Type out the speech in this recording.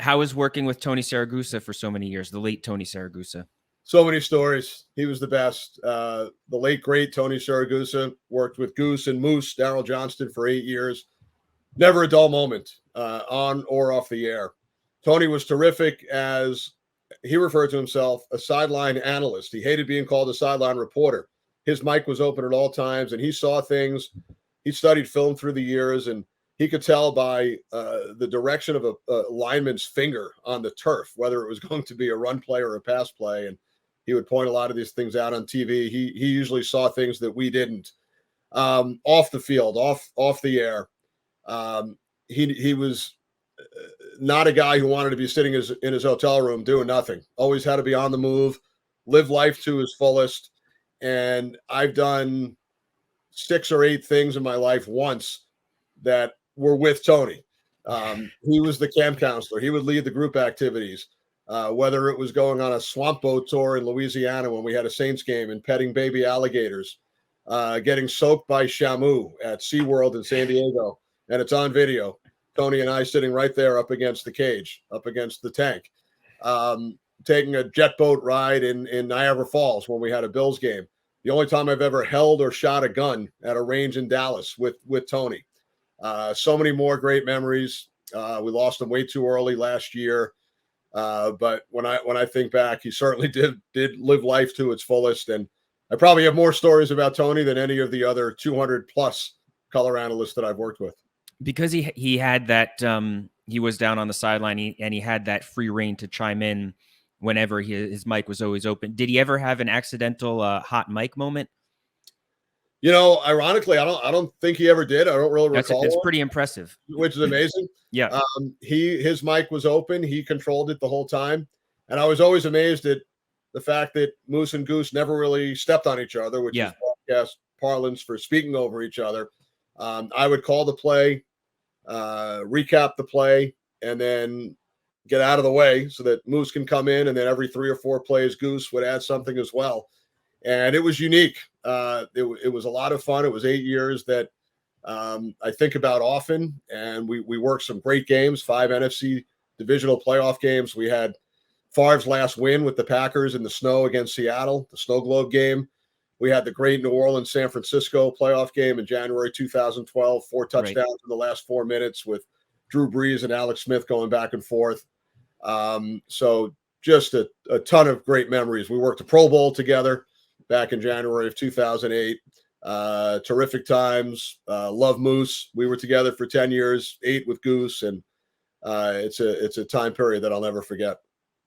How was working with Tony Siragusa for so many years, the late Tony Siragusa? So many stories. He was the best. The late, great Tony Siragusa worked with Goose and Moose, Darryl Johnston for 8 years. Never a dull moment on or off the air. Tony was terrific as he referred to himself, a sideline analyst. He hated being called a sideline reporter. His mic was open at all times, and he saw things. He studied film through the years, and he could tell by the direction of a lineman's finger on the turf whether it was going to be a run play or a pass play. And he would point a lot of these things out on TV. He usually saw things that we didn't. Off the field, off the air. He was not a guy who wanted to be sitting in his hotel room doing nothing. Always had to be on the move, live life to his fullest. And I've done 6 or 8 things in my life once that were with Tony. He was the camp counselor. He would lead the group activities, whether it was going on a swamp boat tour in Louisiana when we had a Saints game and petting baby alligators, getting soaked by Shamu at SeaWorld in San Diego. And it's on video. Tony and I sitting right there up against the cage, up against the tank, taking a jet boat ride in Niagara Falls when we had a Bills game. The only time I've ever held or shot a gun at a range in Dallas with Tony. So many more great memories. We lost him way too early last year. But when I think back, he certainly did live life to its fullest. And I probably have more stories about Tony than any of the other 200 plus color analysts that I've worked with. Because he had that, he was down on the sideline and he had that free reign to chime in whenever his mic was always open. Did he ever have an accidental hot mic moment? Ironically, I don't think he ever did. I don't really recall. It's pretty impressive, which is amazing. Yeah. His mic was open. He controlled it the whole time, and I was always amazed at the fact that Moose and Goose never really stepped on each other, which is broadcast parlance for speaking over each other. I would call the play, recap the play, and then get out of the way so that Moose can come in, and then every 3 or 4 plays, Goose would add something as well. And it was unique. It was a lot of fun. It was 8 years that I think about often, and we worked some great games, 5 NFC divisional playoff games. We had Favre's last win with the Packers in the snow against Seattle, the Snow Globe game. We had the great New Orleans-San Francisco playoff game in January 2012, 4 touchdowns in the last 4 minutes with Drew Brees and Alex Smith going back and forth. So just a ton of great memories. We worked the Pro Bowl together back in January of 2008. Terrific times. Love Moose. We were together for 10 years, 8 with Goose, and it's a time period that I'll never forget.